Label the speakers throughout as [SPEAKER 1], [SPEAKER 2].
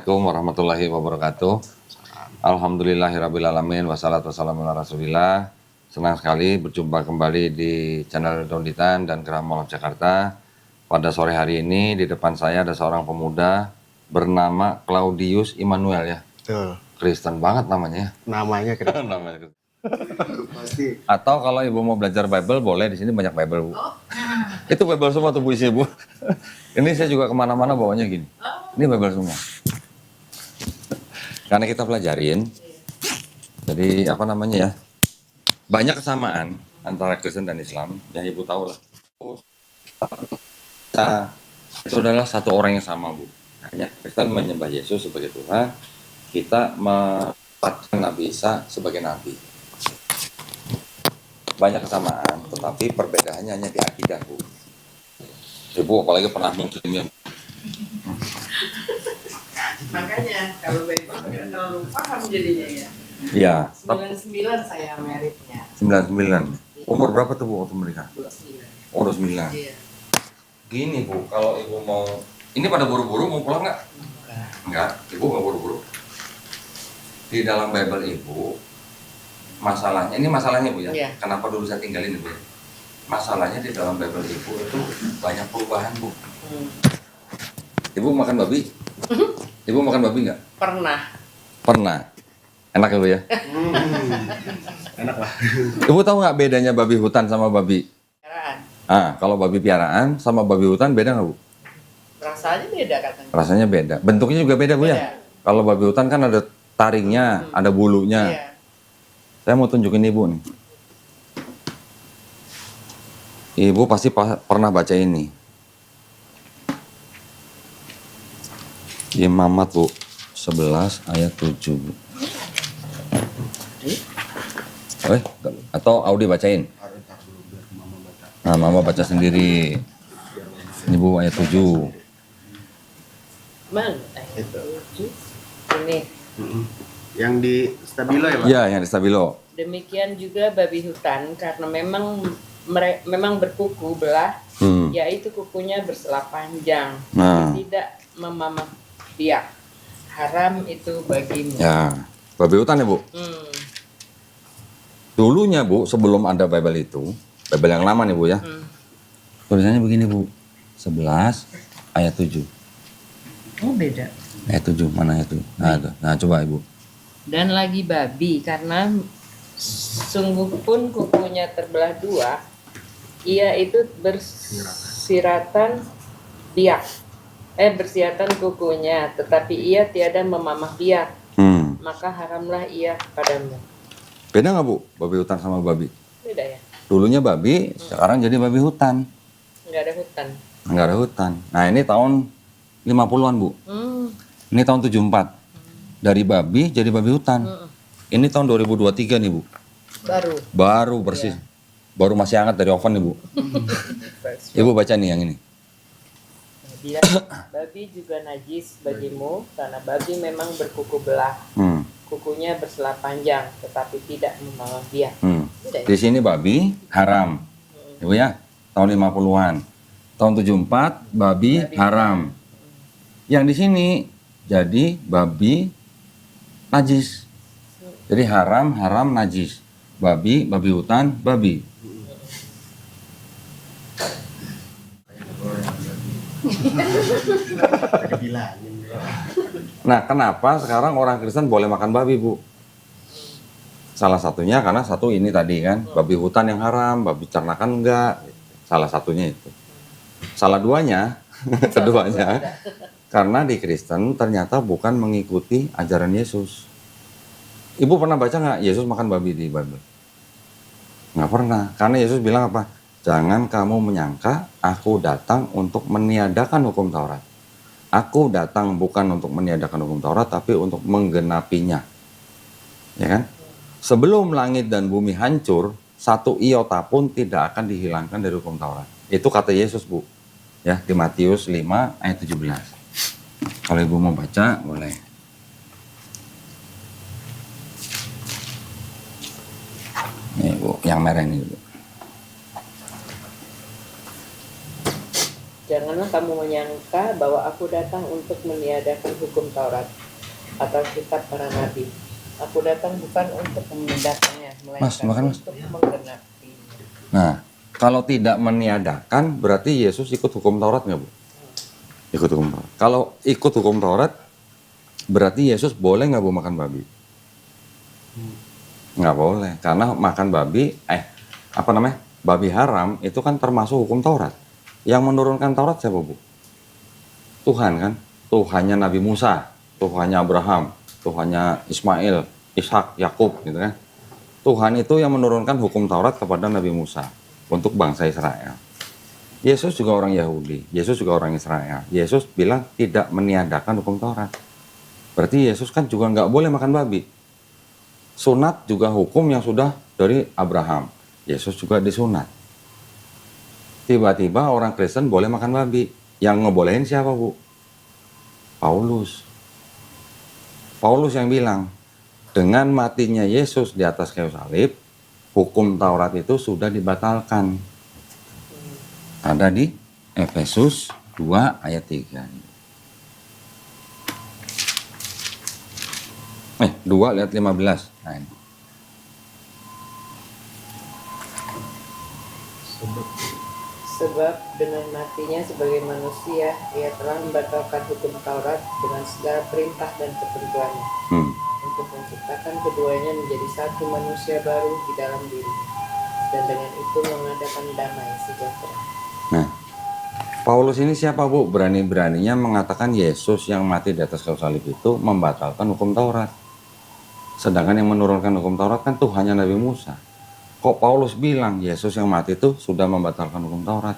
[SPEAKER 1] Assalamualaikum warahmatullahi wabarakatuh. Alhamdulillahirrabbilalamin. Wassalatu wassalamu ala rasulillah. Senang sekali berjumpa kembali di channel Daunitan dan Gerah Malam Jakarta. Pada sore hari ini di depan saya ada seorang pemuda bernama Claudius Immanuel ya.
[SPEAKER 2] Betul.
[SPEAKER 1] Kristen banget namanya ya.
[SPEAKER 2] Namanya Kristen.
[SPEAKER 1] Namanya Kristen.
[SPEAKER 2] Pasti.
[SPEAKER 1] Atau kalau ibu mau belajar Bible boleh, di sini banyak Bible bu. Itu Bible semua tuh bu isi bu. Ini saya juga kemana-mana bawanya gini. Ini Bible semua. Karena kita pelajarin, jadi apa namanya ya, banyak kesamaan antara Kristen dan Islam, yang ibu tahu lah. Kita itu adalah satu orang yang sama bu. Hanya Kristen menyembah Yesus sebagai Tuhan, kita menempatkan Nabi Isa sebagai Nabi. Banyak kesamaan, tetapi perbedaannya hanya di akidah bu. Ibu apalagi pernah muslim ya.
[SPEAKER 3] Makanya kalau Bible nggak terlalu paham jadinya ya.
[SPEAKER 1] Iya.
[SPEAKER 3] 99 saya meritnya.
[SPEAKER 1] 99. Umur berapa tuh bu waktu menikah?
[SPEAKER 3] 29.
[SPEAKER 1] Oh 29.
[SPEAKER 3] Iya.
[SPEAKER 1] Gini bu, kalau ibu mau, ini pada buru-buru mau pulang nggak? Enggak, ibu nggak buru-buru. Di dalam Bible ibu, masalahnya, ini masalahnya bu ya.
[SPEAKER 3] Iya.
[SPEAKER 1] Kenapa dulu saya tinggalin ibu ya? Masalahnya di dalam Bible ibu itu banyak perubahan bu. Ibu makan babi? Ibu makan babi nggak?
[SPEAKER 3] Pernah.
[SPEAKER 1] Pernah. Enak ya bu ya?
[SPEAKER 2] Enak lah.
[SPEAKER 1] Ibu tahu nggak bedanya babi hutan sama babi?
[SPEAKER 3] Piaraan.
[SPEAKER 1] Kalau babi piaraan sama babi hutan beda nggak bu?
[SPEAKER 3] Rasanya beda katanya.
[SPEAKER 1] Rasanya beda. Bentuknya juga beda bu ya?
[SPEAKER 3] Beda.
[SPEAKER 1] Kalau babi hutan kan ada taringnya, ada bulunya.
[SPEAKER 3] Iya.
[SPEAKER 1] Saya mau tunjukin ibu nih. Ibu pasti pernah baca ini. Imamat bu, 11 ayat 7 bu. Atau Audi bacain. Nah, mama baca sendiri. Ini bu ayat 7.
[SPEAKER 3] Mana?
[SPEAKER 2] Itu.
[SPEAKER 3] Ini.
[SPEAKER 2] Yang di Stabilo ya Pak?
[SPEAKER 1] Iya, yang di Stabilo.
[SPEAKER 3] Demikian juga babi hutan karena memang berkuku belah, yaitu kukunya bersela panjang,
[SPEAKER 1] Nah.
[SPEAKER 3] tidak memamah biak. Haram itu bagimu.
[SPEAKER 1] Ya, babi hutan ya bu. Dulunya bu, sebelum ada Bible itu, Bible yang lama nih bu ya. Tulisannya begini bu, 11 ayat 7.
[SPEAKER 3] Oh beda.
[SPEAKER 1] Ayat 7, mana ayat 7? Nah, itu. Nah coba ibu.
[SPEAKER 3] Dan lagi babi karena sungguh pun kukunya terbelah dua, ia itu bersiratan biak. Bersiratan kukunya, tetapi ia tiada memamah biak, maka haramlah ia padamu.
[SPEAKER 1] Beda nggak bu, babi hutan sama babi?
[SPEAKER 3] Beda ya?
[SPEAKER 1] Dulunya babi, sekarang jadi babi hutan.
[SPEAKER 3] Nggak ada hutan.
[SPEAKER 1] Nggak ada hutan. Nah ini tahun 50-an bu. Ini tahun 74. Dari babi jadi babi hutan. Ini tahun 2023 nih bu. Baru bersih. Baru masih hangat dari oven nih bu. Ibu baca nih yang ini.
[SPEAKER 3] Bila babi juga najis bagimu, karena babi memang berkuku belah. Kukunya bersela panjang, tetapi tidak memamah biak. Beda ya?
[SPEAKER 1] Di sini babi haram. Ibu ya, tahun 50-an. Tahun 74 babi haram. Yang di sini jadi babi najis. Jadi haram, najis. Babi hutan, babi. Nah, kenapa sekarang orang Kristen boleh makan babi, Bu? Salah satunya karena satu ini tadi kan, babi hutan yang haram, babi ternakan enggak. Salah satunya itu. Salah duanya, keduanya, karena di Kristen ternyata bukan mengikuti ajaran Yesus. Ibu pernah baca nggak Yesus makan babi di Bible? Nggak pernah, karena Yesus bilang apa? Jangan kamu menyangka aku datang untuk meniadakan hukum Taurat. Aku datang bukan untuk meniadakan hukum Taurat, tapi untuk menggenapinya. Ya kan? Sebelum langit dan bumi hancur, satu iota pun tidak akan dihilangkan dari hukum Taurat. Itu kata Yesus, Bu. Ya, di Matius 5 ayat 17. Kalau Ibu mau baca, boleh. Nih, Bu, yang merah ini, Bu.
[SPEAKER 3] Janganlah kamu menyangka bahwa aku datang untuk meniadakan hukum Taurat atau kitab para nabi. Aku datang bukan untuk memindahkannya, melainkan
[SPEAKER 1] makan, Mas.
[SPEAKER 3] untuk menggenapinya.
[SPEAKER 1] Nah, kalau tidak meniadakan, berarti Yesus ikut hukum Taurat nggak, Bu? Ikut hukum Taurat. Kalau ikut hukum Taurat, berarti Yesus boleh nggak, Bu, makan babi? Nggak boleh, karena makan babi, babi haram itu kan termasuk hukum Taurat. Yang menurunkan Taurat siapa, Bu? Tuhan kan? Tuhannya Nabi Musa, Tuhannya Abraham, Tuhannya Ismail, Ishak, Yakub, gitu kan? Tuhan itu yang menurunkan hukum Taurat kepada Nabi Musa untuk bangsa Israel. Yesus juga orang Yahudi, Yesus juga orang Israel. Yesus bilang tidak meniadakan hukum Taurat. Berarti Yesus kan juga nggak boleh makan babi. Sunat juga hukum yang sudah dari Abraham. Yesus juga disunat. Tiba-tiba orang Kristen boleh makan babi. Yang ngebolehin siapa, Bu? Paulus. Paulus yang bilang, dengan matinya Yesus di atas kayu salib, hukum Taurat itu sudah dibatalkan. Ada di Efesus 2 ayat 3. 2 ayat 15. Nah, ini.
[SPEAKER 3] Sebab dengan matinya sebagai manusia, ia telah membatalkan hukum Taurat dengan segala perintah dan ketentuannya, untuk menciptakan keduanya menjadi satu manusia baru di dalam diri, dan dengan itu mengadakan damai sejahtera.
[SPEAKER 1] Nah, Paulus ini siapa, Bu? Berani-beraninya mengatakan Yesus yang mati di atas kayu salib itu membatalkan hukum Taurat. Sedangkan yang menurunkan hukum Taurat kan Tuhannya Nabi Musa. Kok Paulus bilang Yesus yang mati itu sudah membatalkan hukum Taurat?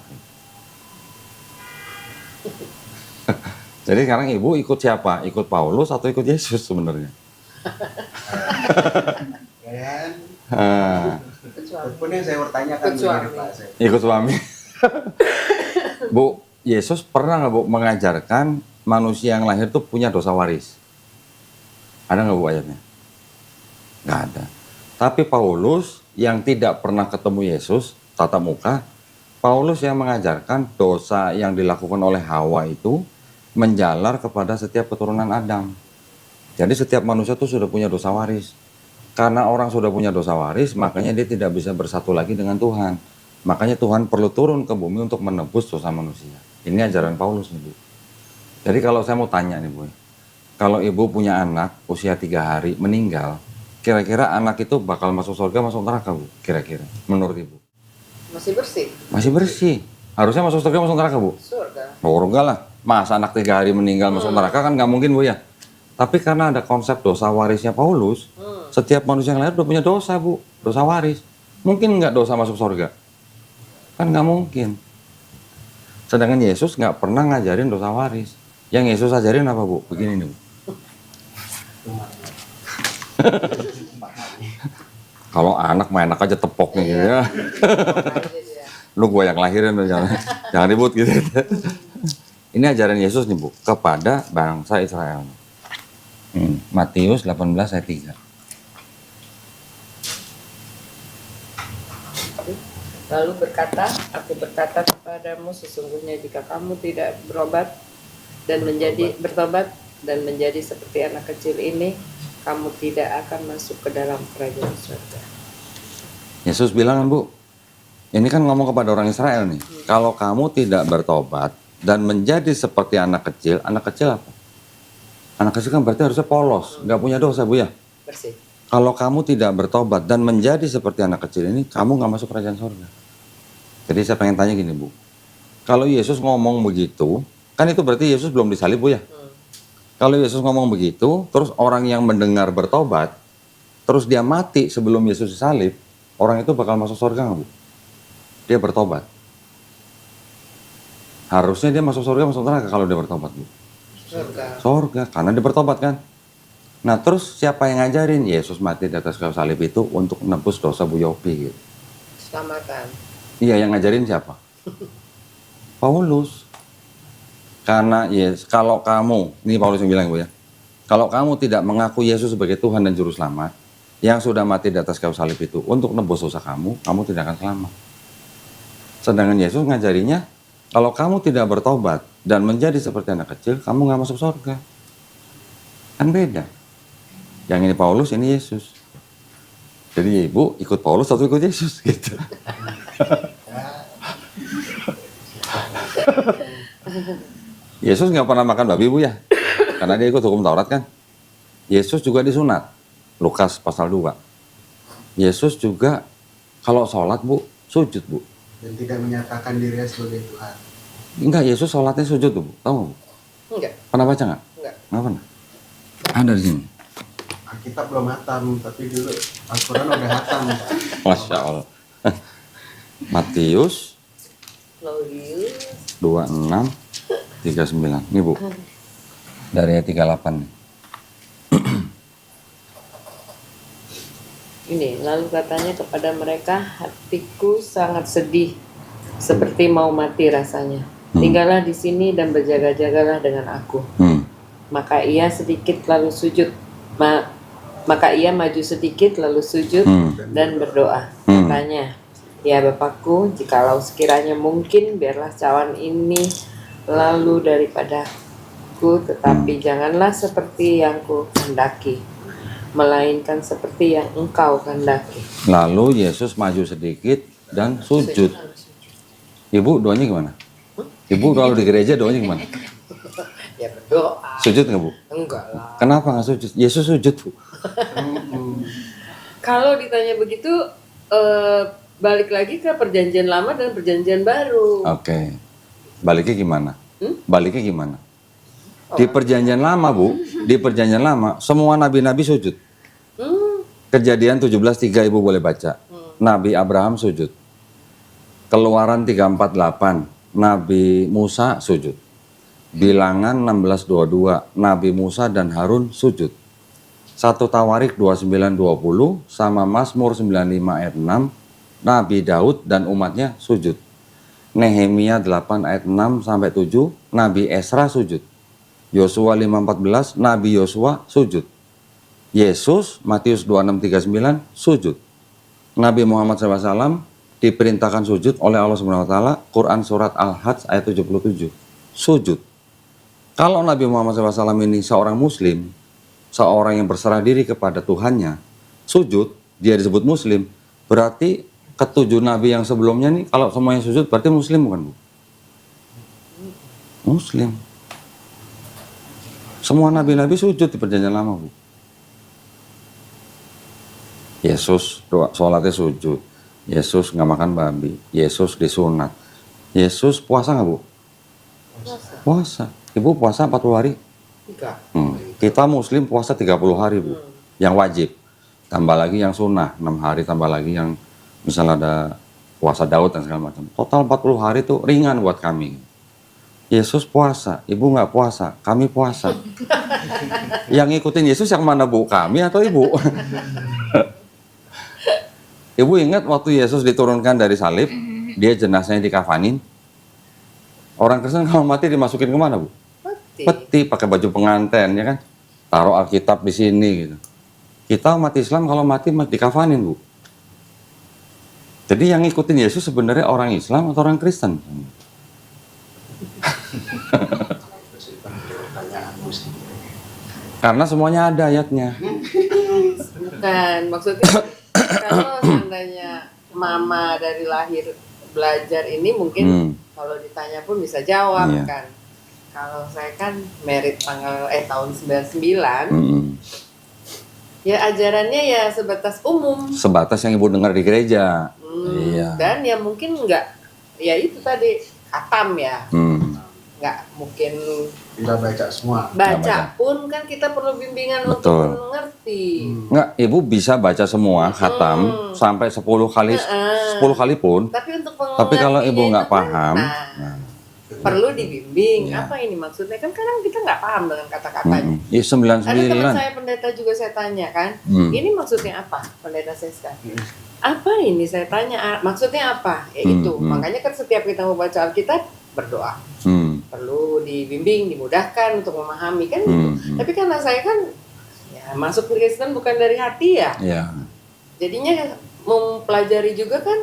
[SPEAKER 1] Jadi sekarang Ibu ikut siapa? Ikut Paulus atau ikut Yesus sebenarnya?
[SPEAKER 2] Pun yang saya bertanyakan
[SPEAKER 1] Ikut suami. Bu, Yesus pernah nggak, Bu, mengajarkan manusia yang lahir tuh punya dosa waris? Ada nggak, Bu, ayatnya? Nggak ada. Tapi Paulus yang tidak pernah ketemu Yesus tatap muka, Paulus yang mengajarkan dosa yang dilakukan oleh Hawa itu menjalar kepada setiap keturunan Adam. Jadi setiap manusia itu sudah punya dosa waris. Karena orang sudah punya dosa waris, makanya dia tidak bisa bersatu lagi dengan Tuhan. Makanya Tuhan perlu turun ke bumi untuk menebus dosa manusia. Ini ajaran Paulus nih, Bu. Jadi kalau saya mau tanya nih, Bu, kalau Ibu punya anak usia 3 hari meninggal, kira-kira anak itu bakal masuk surga, masuk neraka, Bu? Kira-kira, menurut Ibu?
[SPEAKER 3] Masih bersih?
[SPEAKER 1] Masih bersih. Harusnya masuk surga, masuk neraka, Bu?
[SPEAKER 3] Surga.
[SPEAKER 1] Surga lah. Masa anak 3 hari meninggal masuk neraka kan nggak mungkin, Bu, ya? Tapi karena ada konsep dosa warisnya Paulus, setiap manusia yang lahir udah punya dosa, Bu. Dosa waris. Mungkin nggak dosa masuk surga? Kan nggak mungkin. Sedangkan Yesus nggak pernah ngajarin dosa waris. Yang Yesus ajarin apa, Bu? Begini nih, Bu. Kalau anak mah enak aja tepoknya gitu ya. Lu gua yang lahirin, jangan ribut gitu. Ini ajaran Yesus nih, Bu, kepada bangsa Israel. Matius 18 ayat 3.
[SPEAKER 3] Lalu berkata, aku berkata kepadamu, sesungguhnya jika kamu tidak bertobat dan menjadi seperti anak kecil ini, kamu tidak akan masuk ke dalam kerajaan surga.
[SPEAKER 1] Yesus bilang, Bu, ini kan ngomong kepada orang Israel nih, kalau kamu tidak bertobat dan menjadi seperti anak kecil apa? Anak kecil kan berarti harusnya polos, nggak punya dosa, Bu, ya?
[SPEAKER 3] Bersih.
[SPEAKER 1] Kalau kamu tidak bertobat dan menjadi seperti anak kecil ini, kamu nggak masuk kerajaan surga. Jadi saya pengen tanya gini, Bu, kalau Yesus ngomong begitu, kan itu berarti Yesus belum disalib, Bu, ya? Kalau Yesus ngomong begitu, terus orang yang mendengar bertobat, terus dia mati sebelum Yesus disalib, orang itu bakal masuk surga nggak, Bu? Dia bertobat. Harusnya dia masuk surga, masuk neraka kalau dia bertobat, Bu. Surga, karena dia bertobat kan. Nah terus siapa yang ngajarin Yesus mati di atas kayu salib itu untuk nebus dosa Bu Yopi gitu?
[SPEAKER 3] Selamatkan.
[SPEAKER 1] Iya, yang ngajarin siapa? Paulus. Karena kalau kamu, ini Paulus yang bilang, Bu, ya, kalau kamu tidak mengaku Yesus sebagai Tuhan dan Juru Selamat, yang sudah mati di atas kayu salib itu untuk nebus dosa kamu tidak akan selamat. Sedangkan Yesus ngajarinya Kalau kamu tidak bertobat dan menjadi seperti anak kecil, kamu nggak masuk surga. Kan beda. Yang ini Paulus, ini Yesus. Jadi ibu ikut Paulus atau ikut Yesus gitu. Yesus nggak pernah makan babi bu ya, karena dia ikut hukum Taurat kan. Yesus juga disunat, Lukas pasal 2. Yesus juga kalau sholat bu, sujud bu.
[SPEAKER 2] Dan tidak menyatakan dirinya sebagai Tuhan.
[SPEAKER 1] Enggak, Yesus sholatnya sujud tuh bu, tahu nggak bu?
[SPEAKER 3] Enggak.
[SPEAKER 1] Pernah baca nggak?
[SPEAKER 3] Enggak.
[SPEAKER 1] Nggak pernah. Ada di sini.
[SPEAKER 2] Alkitab belum hatam, tapi dulu Al-Quran udah hatam.
[SPEAKER 1] Masya Allah. Matius
[SPEAKER 3] Laudius.
[SPEAKER 1] 26 39. Ini bu, dari ayat 38 nih.
[SPEAKER 3] Ini, lalu katanya kepada mereka, hatiku sangat sedih, seperti mau mati rasanya. Tinggallah di sini dan berjaga-jagalah dengan aku. Maka ia sedikit lalu sujud. Maka ia maju sedikit lalu sujud dan berdoa. Katanya, ya Bapakku, jikalau sekiranya mungkin, biarlah cawan ini lalu daripadaku, tetapi janganlah seperti yang ku kehendaki, melainkan seperti yang engkau kehendaki.
[SPEAKER 1] Lalu Yesus maju sedikit dan sujud. Ibu doanya gimana? Ibu kalau di gereja doanya gimana?
[SPEAKER 3] Ya berdoa.
[SPEAKER 1] Sujud nggak bu?
[SPEAKER 3] Enggak lah.
[SPEAKER 1] Kenapa nggak sujud? Yesus sujud bu.
[SPEAKER 3] Kalau ditanya begitu, balik lagi ke perjanjian lama dan perjanjian baru.
[SPEAKER 1] Oke. Baliknya gimana? Baliknya gimana? Di perjanjian lama bu, di perjanjian lama semua nabi-nabi sujud. Kejadian 17:3 ibu boleh baca. Nabi Abraham sujud. Keluaran 3:48 Nabi Musa sujud. Bilangan 16:22 Nabi Musa dan Harun sujud. 1 Tawarik 29:20 sama Mazmur 95 ayat 6 Nabi Daud dan umatnya sujud. Nehemia 8 ayat 6 sampai 7 Nabi Esra sujud. Yosua 5:14 Nabi Yosua sujud. Yesus Matius 26:39 sujud. Nabi Muhammad SAW diperintahkan sujud oleh Allah SWT. Quran surat Al-Hajj ayat 77 sujud. Kalau Nabi Muhammad SAW ini seorang muslim, seorang yang berserah diri kepada Tuhannya, sujud, dia disebut muslim, berarti ketujuh nabi yang sebelumnya nih, kalau semuanya sujud berarti muslim bukan bu? Muslim. Semua nabi-nabi sujud di perjanjian lama bu. Yesus doa, sholatnya sujud. Yesus nggak makan babi. Yesus disunat. Yesus puasa nggak bu? Puasa. Ibu puasa 40 hari?
[SPEAKER 3] Enggak.
[SPEAKER 1] Kita muslim puasa 30 hari bu. Yang wajib. Tambah lagi yang sunnah 6 hari. Tambah lagi yang misalnya ada puasa Daud dan segala macam. Total 40 hari itu ringan buat kami. Yesus puasa, ibu nggak puasa, kami puasa. Yang ngikutin Yesus yang mana bu? Kami atau ibu? Ibu ingat waktu Yesus diturunkan dari salib, dia jenazahnya dikafanin. Orang Kristen kalau mati dimasukin kemana bu? Peti, pakai baju pengantin ya kan? Taruh Alkitab di sini gitu. Kita umat Islam kalau mati dikafanin bu. Jadi yang ngikutin Yesus sebenarnya orang Islam atau orang Kristen? Karena semuanya ada ayatnya.
[SPEAKER 3] Bukan, maksudnya kalau seandainya mama dari lahir belajar ini mungkin kalau ditanya pun bisa jawab kan. Kalau saya kan merit tahun 99. Ya ajarannya ya sebatas umum.
[SPEAKER 1] Sebatas yang ibu dengar di gereja. Iya.
[SPEAKER 3] Dan ya mungkin enggak, ya itu tadi khatam ya. Nggak mungkin
[SPEAKER 2] tidak baca semua.
[SPEAKER 3] Baca pun kan kita perlu bimbingan
[SPEAKER 1] Betul.
[SPEAKER 3] untuk mengerti.
[SPEAKER 1] Nggak, ibu bisa baca semua khatam sampai 10 kali 10 kali pun.
[SPEAKER 3] Tapi untuk
[SPEAKER 1] Tapi kalau ibu nggak
[SPEAKER 3] itu kan,
[SPEAKER 1] paham,
[SPEAKER 3] perlu dibimbing.
[SPEAKER 1] Iya.
[SPEAKER 3] Apa ini maksudnya? Kan kadang kita nggak paham dengan kata-katanya.
[SPEAKER 1] Ya
[SPEAKER 3] Ada teman
[SPEAKER 1] 99.
[SPEAKER 3] saya pendeta juga saya tanya kan, ini maksudnya apa? Pendeta saya sekarang. Apa ini saya tanya, maksudnya apa? Ya itu. Makanya kan setiap kita mau baca Alkitab berdoa. Perlu dibimbing, dimudahkan untuk memahami kan gitu. Tapi karena saya kan ya masuk Kristen bukan dari hati ya.
[SPEAKER 1] Iya.
[SPEAKER 3] Jadinya mempelajari juga kan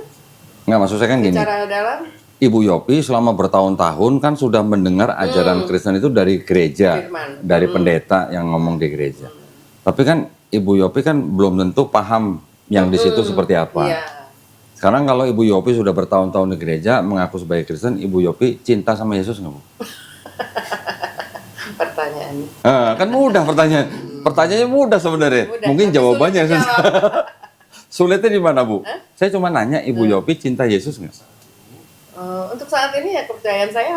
[SPEAKER 1] Nggak, maksud saya kan gini.
[SPEAKER 3] secara dalam.
[SPEAKER 1] Ibu Yopi selama bertahun-tahun kan sudah mendengar ajaran Kristen itu dari gereja,
[SPEAKER 3] Firman.
[SPEAKER 1] dari pendeta yang ngomong di gereja. Tapi kan Ibu Yopi kan belum tentu paham yang di situ seperti apa.
[SPEAKER 3] Iya.
[SPEAKER 1] Sekarang kalau Ibu Yopi sudah bertahun-tahun di gereja, mengaku sebagai Kristen, Ibu Yopi cinta sama Yesus nggak, Bu?
[SPEAKER 3] Pertanyaannya.
[SPEAKER 1] Kan mudah pertanyaan. Pertanyaannya mudah sebenarnya.
[SPEAKER 3] Mudah,
[SPEAKER 1] Mungkin
[SPEAKER 3] tapi
[SPEAKER 1] jawabannya
[SPEAKER 3] sulit dijawab.
[SPEAKER 1] sulitnya di mana, Bu? Saya cuma nanya Ibu Yopi cinta Yesus nggak?
[SPEAKER 3] Untuk saat ini ya kepercayaan saya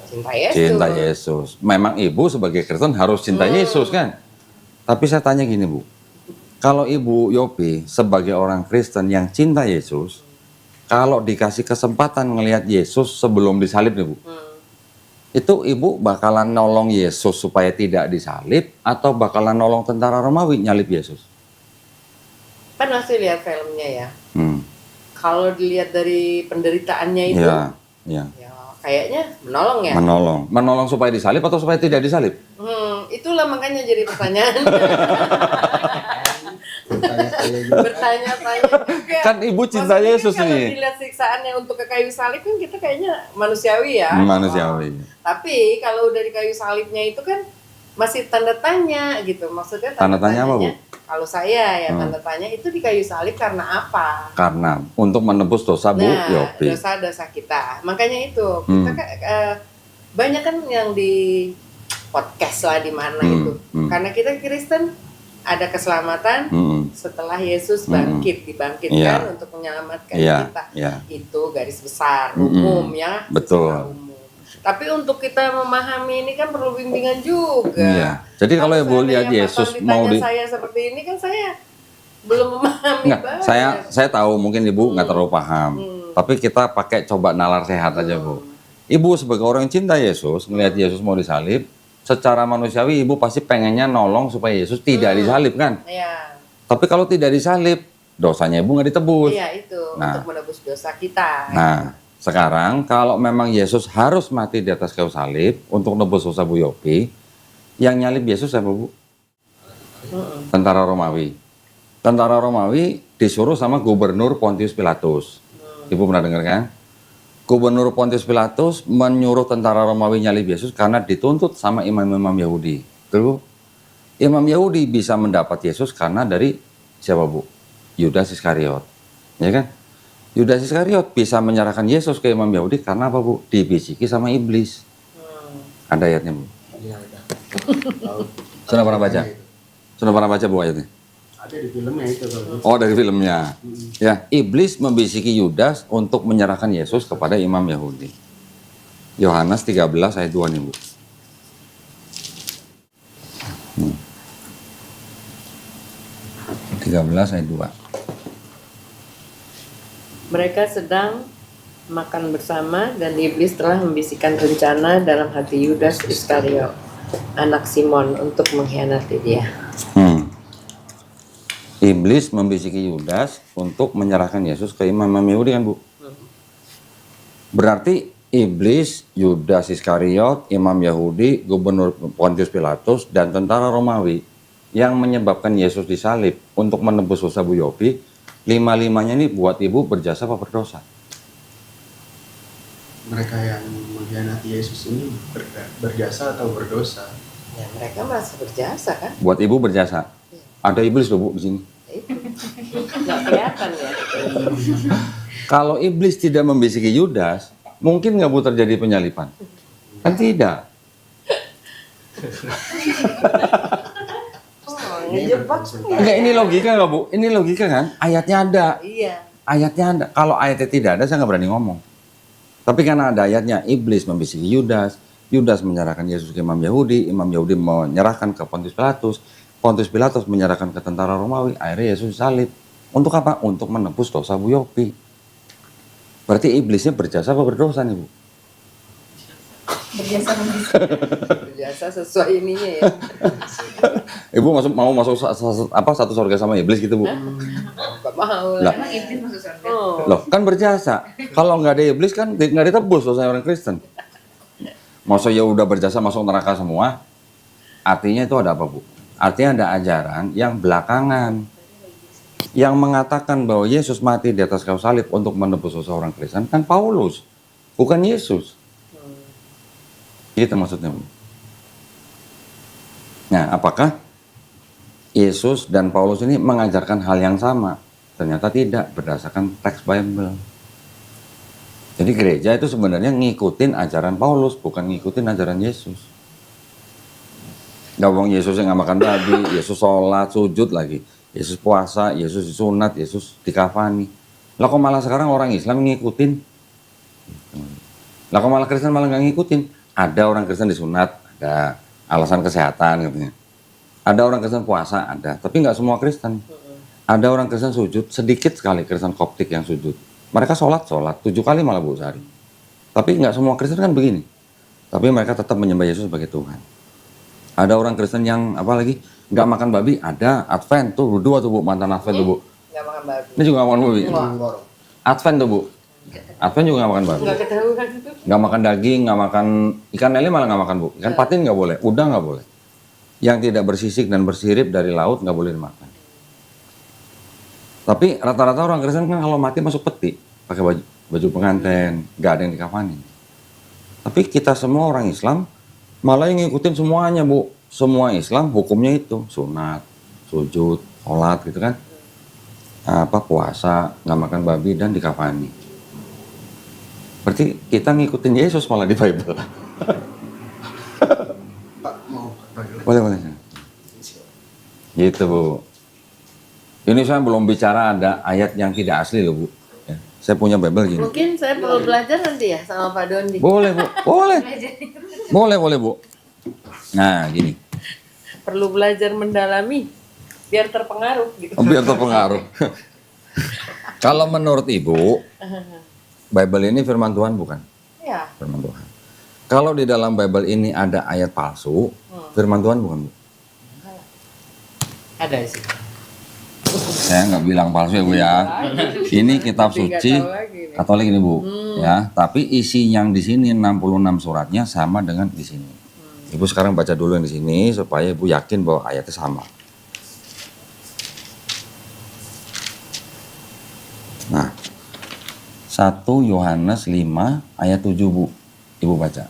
[SPEAKER 3] cinta Yesus.
[SPEAKER 1] Cinta Yesus. Memang Ibu sebagai Kristen harus cinta Yesus kan? Tapi saya tanya gini, Bu. Kalau Ibu Yopi sebagai orang Kristen yang cinta Yesus, kalau dikasih kesempatan ngelihat Yesus sebelum disalib nih, Bu. Itu Ibu bakalan nolong Yesus supaya tidak disalib atau bakalan nolong tentara Romawi nyalib Yesus?
[SPEAKER 3] Kan masih lihat filmnya ya.
[SPEAKER 1] Hmm.
[SPEAKER 3] Kalau dilihat dari penderitaannya itu,
[SPEAKER 1] Ya, ya.
[SPEAKER 3] ya kayaknya menolong ya.
[SPEAKER 1] Menolong supaya disalib atau supaya tidak disalib?
[SPEAKER 3] Itulah makanya jadi pertanyaan. Bertanya-tanya juga.
[SPEAKER 1] Kan Ibu cinta
[SPEAKER 3] Maksudnya
[SPEAKER 1] Yesus
[SPEAKER 3] kan
[SPEAKER 1] nih.
[SPEAKER 3] Kalau dilihat siksaannya untuk ke kayu salib kan kita kayaknya manusiawi ya.
[SPEAKER 1] Manusiawi.
[SPEAKER 3] Tapi kalau dari kayu salibnya itu kan masih tanda tanya gitu. Maksudnya
[SPEAKER 1] Tanda tanya apa, Bu?
[SPEAKER 3] Kalau saya ya tanda tanya itu di kayu salib karena apa?
[SPEAKER 1] Karena untuk menebus dosa Bu
[SPEAKER 3] Nah,
[SPEAKER 1] Yopi.
[SPEAKER 3] dosa-dosa kita. Makanya itu kita banyak kan yang di podcast lah di mana itu. Karena kita Kristen ada keselamatan setelah Yesus dibangkitkan
[SPEAKER 1] Iya.
[SPEAKER 3] untuk menyelamatkan
[SPEAKER 1] Iya,
[SPEAKER 3] kita.
[SPEAKER 1] iya.
[SPEAKER 3] Itu garis besar umum ya.
[SPEAKER 1] Betul.
[SPEAKER 3] secara umum. Tapi untuk kita memahami ini kan perlu bimbingan juga.
[SPEAKER 1] Iya. Jadi kalau Ibu
[SPEAKER 3] seandainya
[SPEAKER 1] lihat
[SPEAKER 3] Pak
[SPEAKER 1] Yesus
[SPEAKER 3] Tol
[SPEAKER 1] mau
[SPEAKER 3] ditanya saya seperti ini kan saya belum memahami
[SPEAKER 1] Enggak,
[SPEAKER 3] banget.
[SPEAKER 1] saya tahu mungkin Ibu nggak terlalu paham. Tapi kita pakai coba nalar sehat aja, Bu. Ibu sebagai orang yang cinta Yesus, melihat Yesus mau disalib, secara manusiawi Ibu pasti pengennya nolong supaya Yesus tidak disalib kan?
[SPEAKER 3] Iya.
[SPEAKER 1] Tapi kalau tidak disalib, dosanya Ibu nggak ditebus.
[SPEAKER 3] Iya itu
[SPEAKER 1] Nah.
[SPEAKER 3] untuk menebus dosa kita.
[SPEAKER 1] Nah, sekarang kalau memang Yesus harus mati di atas kayu salib untuk nebus dosa Bu Yopi, yang nyalib Yesus siapa, Bu? Tentara Romawi. Tentara Romawi disuruh sama Gubernur Pontius Pilatus. Ibu pernah dengar kan? Gubernur Pontius Pilatus menyuruh tentara Romawi nyalib Yesus karena dituntut sama imam-imam Yahudi. Betul, Bu? Imam Yahudi bisa mendapat Yesus karena dari siapa, Bu? Yudas Iskariot. Ya kan? Yudas Iskariot bisa menyerahkan Yesus ke imam Yahudi karena apa, Bu? Dibisiki sama iblis. Ada ayatnya, Bu.
[SPEAKER 2] Iya, udah. Tahu.
[SPEAKER 1] Sudah pernah baca?
[SPEAKER 2] Itu.
[SPEAKER 1] Sudah pernah baca, Bu, ayatnya?
[SPEAKER 2] Ada di filmnya itu kalau.
[SPEAKER 1] Oh, dari filmnya. Ya, iblis membisiki Yudas untuk menyerahkan Yesus kepada imam Yahudi. Yohanes 13 ayat 2 nih, Bu. 13 ayat 2.
[SPEAKER 3] Mereka sedang makan bersama dan iblis telah membisikkan rencana dalam hati Yudas Iskariot, anak Simon, untuk mengkhianati dia.
[SPEAKER 1] Iblis membisiki Yudas untuk menyerahkan Yesus ke imam-imam Yahudi kan, Bu? Berarti iblis, Yudas Iskariot, imam Yahudi, Gubernur Pontius Pilatus, dan tentara Romawi yang menyebabkan Yesus disalib untuk menebus dosa Bu Yopi, lima-limanya ini buat Ibu berjasa apa berdosa?
[SPEAKER 2] Mereka yang mengkhianati Yesus ini berjasa atau berdosa?
[SPEAKER 3] Ya mereka merasa berjasa kan?
[SPEAKER 1] Buat Ibu berjasa. Ada iblis loh, Bu, di sini.
[SPEAKER 3] Ya, itu nggak kelihatan ya.
[SPEAKER 1] Kalau iblis tidak membisiki Yudas, mungkin nggak, Bu, terjadi penyalipan? Kan tidak.
[SPEAKER 3] Ngejebak.
[SPEAKER 1] Enggak, ini logika nggak, Bu? Ini logika kan? Ayatnya ada.
[SPEAKER 3] Iya.
[SPEAKER 1] Ayatnya ada. Kalau ayatnya tidak ada, saya nggak berani ngomong. Tapi karena ada ayatnya, iblis membisiki Yudas, Yudas menyerahkan Yesus ke imam Yahudi menyerahkan ke Pontius Pilatus menyerahkan ke tentara Romawi, akhirnya Yesus disalib. Untuk apa? Untuk menebus dosa Bu Yopi. Berarti iblisnya berjasa apa berdosa nih, Bu?
[SPEAKER 3] Berjasa sesuai ininya ya.
[SPEAKER 1] Ibu mau masuk satu surga sama iblis gitu, Bu?
[SPEAKER 3] Gak mau
[SPEAKER 1] Lah.
[SPEAKER 3] lah.
[SPEAKER 1] Loh, kan berjasa. Kalau nggak ada iblis kan nggak ditebus dosa orang Kristen. Masa ya udah berjasa masuk neraka semua? Artinya itu ada apa, Bu? Artinya ada ajaran yang belakangan yang mengatakan bahwa Yesus mati di atas kayu salib untuk menebus dosa orang Kristen kan Paulus. bukan Yesus. Itu maksudnya, Bu. Nah, apakah Yesus dan Paulus ini mengajarkan hal yang sama? Ternyata tidak, berdasarkan teks Bible. Jadi gereja itu sebenarnya ngikutin ajaran Paulus, bukan ngikutin ajaran Yesus. Gak bohong, Yesus yang gak makan babi, Yesus sholat, sujud lagi. Yesus puasa, Yesus disunat, Yesus dikafani. Lah kok malah sekarang orang Islam ngikutin? Lah kok malah Kristen malah gak ngikutin? Ada orang Kristen disunat, ada alasan kesehatan katanya. Ada orang Kristen puasa, ada. Tapi nggak semua Kristen. Ada orang Kristen sujud, sedikit sekali Kristen Koptik yang sujud. Mereka sholat 7 kali malah Bu sehari. Tapi nggak semua Kristen kan begini. Tapi mereka tetap menyembah Yesus sebagai Tuhan. Ada orang Kristen yang apa lagi nggak makan babi, ada Advent tuh 2 tuh Bu, mantan Advent tuh Bu.
[SPEAKER 3] Nggak makan babi.
[SPEAKER 1] Ini juga nggak makan babi.
[SPEAKER 3] Enggak.
[SPEAKER 1] Advent tuh Bu. Advent juga nggak makan babi.
[SPEAKER 3] Nggak ketahuan itu.
[SPEAKER 1] Nggak makan daging, nggak makan ikan lele malah nggak makan Bu. Ikan patin nggak boleh, udang nggak boleh. Yang tidak bersisik dan bersirip dari laut nggak boleh dimakan. Tapi rata-rata orang Kristen kan kalau mati masuk peti, pakai baju pengantin, nggak ada yang dikafani. Tapi kita semua orang Islam malah yang ngikutin semuanya Bu. Semua Islam hukumnya itu sunat, sujud, sholat gitu kan, apa puasa, nggak makan babi dan dikafani. Berarti kita ngikutin Yesus malah di Bible.
[SPEAKER 2] Pak mau bagi lagi.
[SPEAKER 1] Boleh. Gitu Bu. Ini saya belum bicara ada ayat yang tidak asli loh Bu. Ya, saya punya Bible gini.
[SPEAKER 3] Mungkin saya perlu belajar nanti ya sama Pak Dondi.
[SPEAKER 1] Boleh Bu, boleh Bu. Nah gini,
[SPEAKER 3] Perlu belajar mendalami biar terpengaruh gitu.
[SPEAKER 1] biar terpengaruh. Kalau menurut Ibu, Bible ini firman Tuhan bukan?
[SPEAKER 3] Ya.
[SPEAKER 1] Firman Tuhan. Kalau di dalam Bible ini ada ayat palsu, firman Tuhan bukan Bu?
[SPEAKER 3] Ada sih.
[SPEAKER 1] Saya nggak bilang palsu ya Bu ya. Ini kitab
[SPEAKER 3] Tapi nggak
[SPEAKER 1] suci
[SPEAKER 3] tahu lagi nih.
[SPEAKER 1] Katolik ini Bu, ya. Tapi isi yang di sini 66 suratnya sama dengan di sini. Ibu sekarang baca dulu yang di sini supaya Ibu yakin bahwa ayatnya sama. Nah, 1 Yohanes 5 ayat 7 Bu. Ibu baca.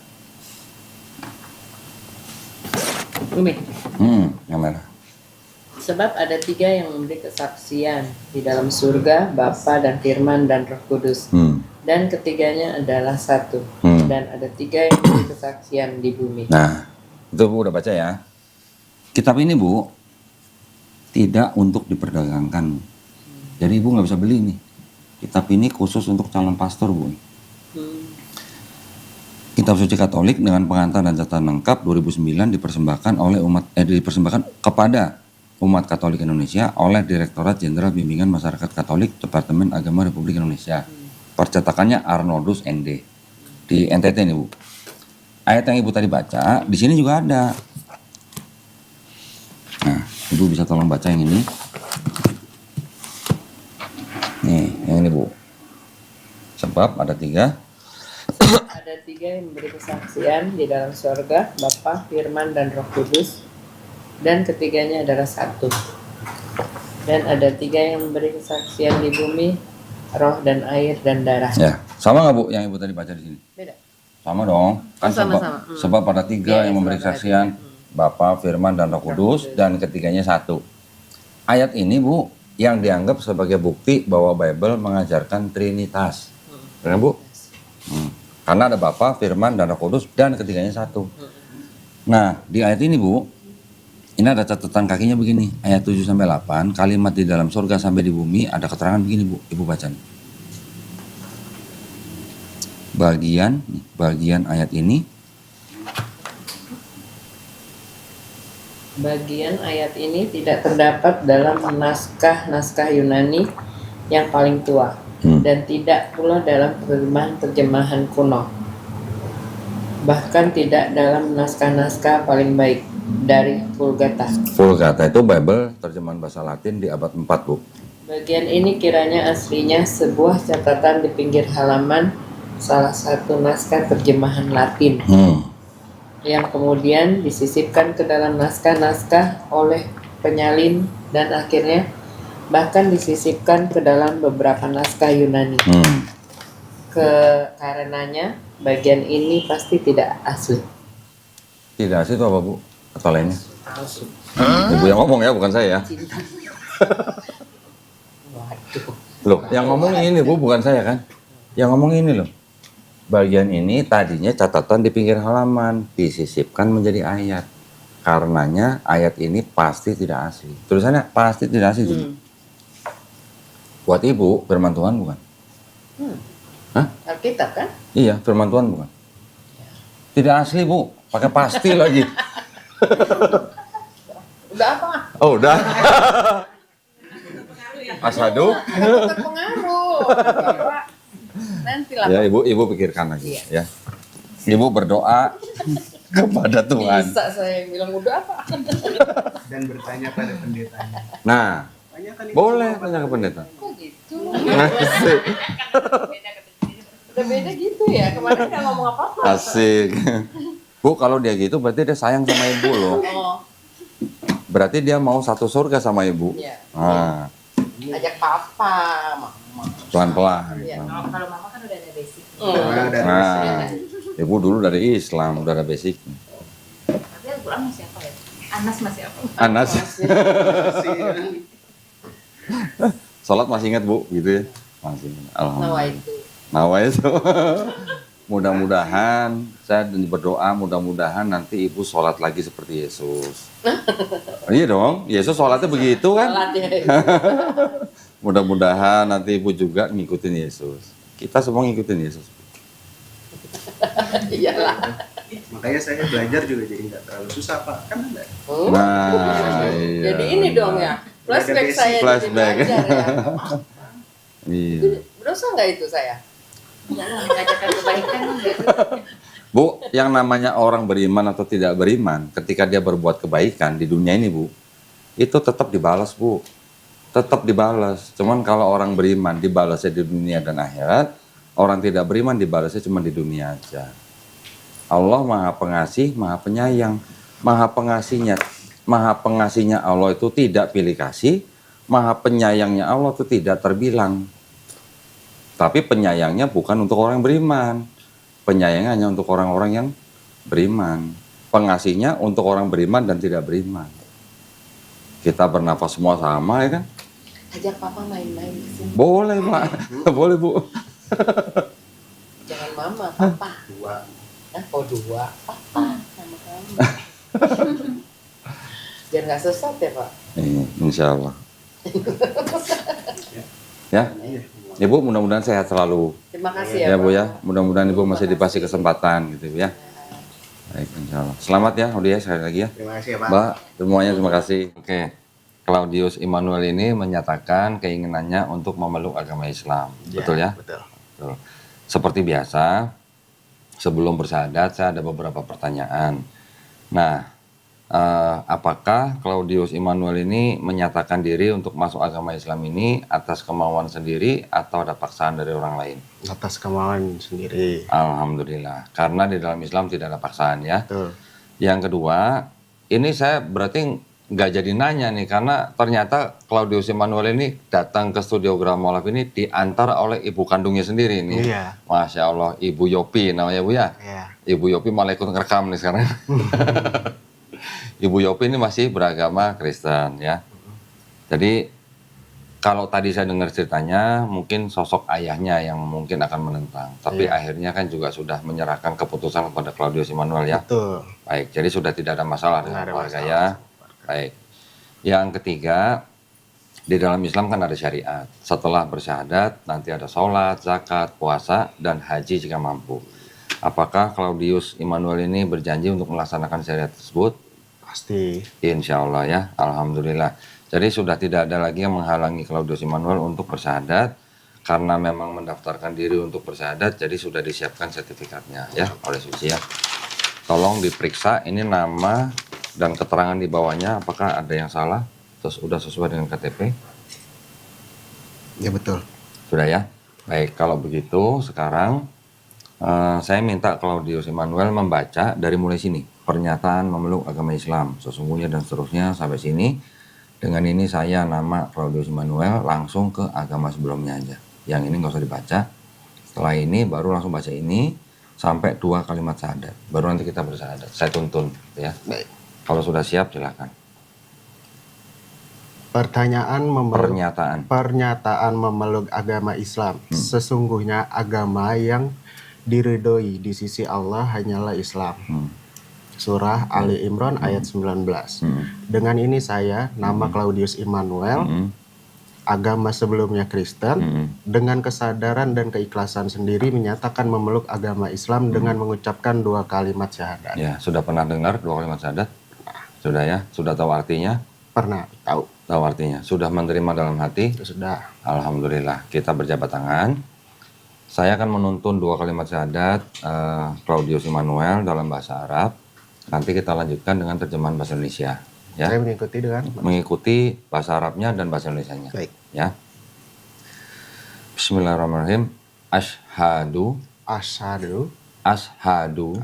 [SPEAKER 3] Umi.
[SPEAKER 1] Yang merah.
[SPEAKER 3] Sebab ada 3 yang memberi kesaksian di dalam surga, Bapa dan Firman dan Roh Kudus. Dan ketiganya adalah satu. Dan ada 3 yang memberi kesaksian di bumi.
[SPEAKER 1] Nah, itu Bu udah baca ya. Kitab ini Bu tidak untuk diperdagangkan. Jadi Ibu nggak bisa beli nih. Kitab ini khusus untuk calon pastor Bu. Kitab Suci Katolik dengan pengantar dan catatan lengkap 2009 dipersembahkan oleh dipersembahkan kepada umat Katolik Indonesia oleh Direktorat Jenderal Bimbingan Masyarakat Katolik Departemen Agama Republik Indonesia. Percetakannya Arnoldus ND di NTT nih Bu. Ayat yang Ibu tadi baca di sini juga ada. Nah, Ibu bisa tolong baca yang ini. Nih, yang ini Bu. Sebab ada 3.
[SPEAKER 3] Ada 3 yang memberi kesaksian di dalam surga, Bapa, Firman dan Roh Kudus. Dan ketiganya adalah satu. Dan ada 3 yang memberi kesaksian di bumi, roh dan air dan darah.
[SPEAKER 1] Ya, sama nggak Bu yang Ibu tadi baca di sini?
[SPEAKER 3] Beda.
[SPEAKER 1] Sama dong. Kan
[SPEAKER 3] Sama-sama.
[SPEAKER 1] sebab ada 3
[SPEAKER 3] Iya,
[SPEAKER 1] yang memberi
[SPEAKER 3] sebab ada
[SPEAKER 1] kesaksian, Bapa, Firman dan Roh Kudus dan ketiganya satu. Ayat ini Bu yang dianggap sebagai bukti bahwa Bible mengajarkan Trinitas. Benar Bu? Karena ada Bapa, Firman dan Roh Kudus dan ketiganya satu. Nah, di ayat ini Bu, ini ada catatan kakinya begini, ayat 7-8, kalimat di dalam surga sampai di bumi, ada keterangan begini Bu, Ibu baca nih. Bagian ayat ini.
[SPEAKER 3] Bagian ayat ini tidak terdapat dalam naskah Yunani yang paling tua dan tidak pula dalam terjemahan kuno. Bahkan tidak dalam naskah paling baik dari Vulgata.
[SPEAKER 1] Vulgata itu Bible terjemahan bahasa Latin di abad 4 Bu.
[SPEAKER 3] Bagian ini kiranya aslinya sebuah catatan di pinggir halaman salah satu naskah terjemahan Latin yang kemudian disisipkan ke dalam naskah oleh penyalin dan akhirnya bahkan disisipkan ke dalam beberapa naskah Yunani. Karenanya bagian ini pasti tidak asli.
[SPEAKER 1] Tidak asli itu apa Bu? Atau lainnya?
[SPEAKER 3] Palsu.
[SPEAKER 1] Ibu yang ngomong ya, bukan saya ya.
[SPEAKER 3] Cinta. Waduh.
[SPEAKER 1] Loh, yang ngomong ini Bu, bukan saya kan? Yang ngomong ini loh. Bagian ini tadinya catatan di pinggir halaman, disisipkan menjadi ayat. Karenanya ayat ini pasti tidak asli. Tulisannya pasti tidak asli.
[SPEAKER 3] Hmm.
[SPEAKER 1] Buat Ibu, firman Tuhan bukan? Hah?
[SPEAKER 3] Alkitab kan?
[SPEAKER 1] Iya, firman Tuhan bukan? Tidak asli Bu, pakai pasti lagi.
[SPEAKER 3] Udah apa?
[SPEAKER 1] Oh udah. Asadu.
[SPEAKER 3] Terpengaruh. Bapak, nanti lah.
[SPEAKER 1] Ya ibu pikirkan lagi
[SPEAKER 3] Iya.
[SPEAKER 1] ya. Ibu berdoa kepada Tuhan.
[SPEAKER 3] Bisa saya bilang udah apa?
[SPEAKER 2] Dan bertanya pada pendetanya.
[SPEAKER 1] Nah,
[SPEAKER 2] Tanyakan itu
[SPEAKER 1] boleh
[SPEAKER 2] semua
[SPEAKER 1] tanya ke
[SPEAKER 2] pada
[SPEAKER 1] pendeta.
[SPEAKER 3] Kok gitu?
[SPEAKER 1] Asik.
[SPEAKER 3] Udah beda gitu ya. Kemarin nggak ngomong apa-apa.
[SPEAKER 1] Asik. Bu, kalau dia gitu berarti dia sayang sama ibu loh.
[SPEAKER 3] Oh,
[SPEAKER 1] Berarti dia mau satu surga sama ibu.
[SPEAKER 3] iya.
[SPEAKER 1] Nah,
[SPEAKER 3] Ajak papa, mama.
[SPEAKER 1] pelan-pelan.
[SPEAKER 3] Iya.
[SPEAKER 4] Kalau mama kan udah ada basic.
[SPEAKER 2] Nah, dari
[SPEAKER 1] Nah, ibu dulu dari Islam, udah ada basic.
[SPEAKER 4] Tapi Al-Quran masih apa ya? Anas masih apa?
[SPEAKER 1] Anas,
[SPEAKER 2] sih.
[SPEAKER 1] sholat masih ingat Bu, gitu ya? Masih ingat.
[SPEAKER 3] Nawa
[SPEAKER 1] Alhamdulillah.
[SPEAKER 3] itu.
[SPEAKER 1] Nawa itu. Mudah-mudahan, saya berdoa mudah-mudahan nanti ibu sholat lagi seperti Yesus. Iya dong, Yesus sholatnya begitu kan?
[SPEAKER 3] Salat ya.
[SPEAKER 1] Mudah-mudahan nanti ibu juga ngikutin Yesus. Kita semua ngikutin Yesus.
[SPEAKER 3] Iyalah.
[SPEAKER 2] Makanya saya belajar juga jadi nggak terlalu susah Pak. Kan ada.
[SPEAKER 3] Oh.
[SPEAKER 1] Nah, iya.
[SPEAKER 3] Jadi ini dong ya. Flashback
[SPEAKER 2] basic.
[SPEAKER 3] saya
[SPEAKER 1] Flashback.
[SPEAKER 3] jadi belajar ya.
[SPEAKER 1] Iya.
[SPEAKER 3] Berdosa nggak itu saya?
[SPEAKER 4] Enggak lah, mengajarkan kebaikan gitu.
[SPEAKER 1] Bu, yang namanya orang beriman atau tidak beriman, ketika dia berbuat kebaikan di dunia ini, Bu, itu tetap dibalas, Bu. Tetap dibalas. Cuman kalau orang beriman dibalasnya di dunia dan akhirat, orang tidak beriman dibalasnya cuma di dunia aja. Allah Maha Pengasih, Maha Penyayang. Maha pengasihnya Allah itu tidak pilih kasih, Maha Penyayangnya Allah itu tidak terbilang. Tapi penyayangnya bukan untuk orang beriman. Penyayangnya hanya untuk orang-orang yang beriman. Pengasihnya untuk orang beriman dan tidak beriman. Kita bernafas semua sama ya kan?
[SPEAKER 3] Ajak papa main-main di sini.
[SPEAKER 1] Boleh Pak, boleh Bu.
[SPEAKER 3] Jangan mama, papa.
[SPEAKER 2] Dua.
[SPEAKER 3] Oh dua. Papa sama kamu. Biar nggak sesat ya Pak.
[SPEAKER 1] Insya Allah. Ya,
[SPEAKER 2] Iya.
[SPEAKER 1] Ibu mudah-mudahan sehat selalu.
[SPEAKER 3] Terima kasih ya
[SPEAKER 1] Ya Bu
[SPEAKER 3] Pak.
[SPEAKER 1] ya, mudah-mudahan Ibu masih dikasih kesempatan gitu ya. Baik, insya Allah. Selamat ya, Audia sekali lagi ya.
[SPEAKER 2] Terima kasih ya Pak.
[SPEAKER 1] Mbak, semuanya terima kasih. Oke, Claudius Immanuel ini menyatakan keinginannya untuk memeluk agama Islam. Betul ya?
[SPEAKER 2] Betul.
[SPEAKER 1] Betul. Seperti biasa, sebelum bersyahadat saya ada beberapa pertanyaan. Nah, apakah Claudius Immanuel ini menyatakan diri untuk masuk agama Islam ini atas kemauan sendiri atau ada paksaan dari orang lain?
[SPEAKER 2] Atas kemauan sendiri.
[SPEAKER 1] Alhamdulillah, karena di dalam Islam tidak ada paksaan ya.
[SPEAKER 2] Betul.
[SPEAKER 1] Yang kedua, ini saya berarti nggak jadi nanya nih, karena ternyata Claudius Immanuel ini datang ke studio Gramolab ini diantar oleh ibu kandungnya sendiri nih.
[SPEAKER 2] Iya.
[SPEAKER 1] Masya Allah, Ibu Yopi namanya Bu ya.
[SPEAKER 2] Iya.
[SPEAKER 1] Ibu Yopi malah ikut ngerekam nih sekarang. Ibu Yopi ini masih beragama Kristen ya. Jadi kalau tadi saya dengar ceritanya, mungkin sosok ayahnya yang mungkin akan menentang. Tapi
[SPEAKER 2] Iya.
[SPEAKER 1] akhirnya kan juga sudah menyerahkan keputusan kepada Claudius Immanuel ya.
[SPEAKER 2] Betul.
[SPEAKER 1] Baik, jadi sudah tidak ada masalah dengan
[SPEAKER 2] Nggak ada
[SPEAKER 1] keluarga
[SPEAKER 2] masalah.
[SPEAKER 1] ya. Baik. Yang ketiga, di dalam Islam kan ada syariat. Setelah bersyahadat, nanti ada sholat, zakat, puasa, dan haji jika mampu. Apakah Claudius Immanuel ini berjanji untuk melaksanakan syariat tersebut?
[SPEAKER 2] Pasti.
[SPEAKER 1] Insya Allah ya, Alhamdulillah. Jadi sudah tidak ada lagi yang menghalangi Claudius Immanuel untuk bersyahadat. Karena memang mendaftarkan diri untuk bersyahadat, jadi sudah disiapkan sertifikatnya ya oleh Suci ya. Tolong diperiksa ini nama dan keterangan di bawahnya, apakah ada yang salah? Terus sudah sesuai dengan KTP?
[SPEAKER 2] Ya betul.
[SPEAKER 1] Sudah ya? Baik, kalau begitu sekarang saya minta Claudius Immanuel membaca dari mulai sini. Pernyataan memeluk agama Islam, sesungguhnya dan seterusnya sampai sini. Dengan ini saya nama Claudius Immanuel langsung ke agama sebelumnya aja. Yang ini nggak usah dibaca. Setelah ini baru langsung baca ini sampai 2 kalimat syahadat. Baru nanti kita bersyahadat. Saya tuntun ya.
[SPEAKER 2] Baik.
[SPEAKER 1] Kalau sudah siap silakan.
[SPEAKER 2] Pernyataan memeluk agama Islam. Sesungguhnya agama yang diridhoi di sisi Allah hanyalah Islam. Surah Ali Imran ayat 19. Dengan ini saya, nama Claudius Immanuel, agama sebelumnya Kristen, dengan kesadaran dan keikhlasan sendiri menyatakan memeluk agama Islam dengan mengucapkan 2 kalimat syahadat.
[SPEAKER 1] Ya, sudah pernah dengar 2 kalimat syahadat? Sudah ya? Sudah tahu artinya?
[SPEAKER 2] Pernah tahu?
[SPEAKER 1] Tahu artinya. Sudah menerima dalam hati?
[SPEAKER 2] Sudah.
[SPEAKER 1] Alhamdulillah. Kita berjabat tangan. Saya akan menuntun 2 kalimat syahadat Claudius Immanuel dalam bahasa Arab. Nanti kita lanjutkan dengan terjemahan bahasa Indonesia. Ya.
[SPEAKER 2] Saya mengikuti dengan
[SPEAKER 1] Mengikuti bahasa Arabnya dan bahasa Indonesianya.
[SPEAKER 2] baik.
[SPEAKER 1] Ya. Bismillahirrahmanirrahim. Ashhadu
[SPEAKER 2] Asyhadu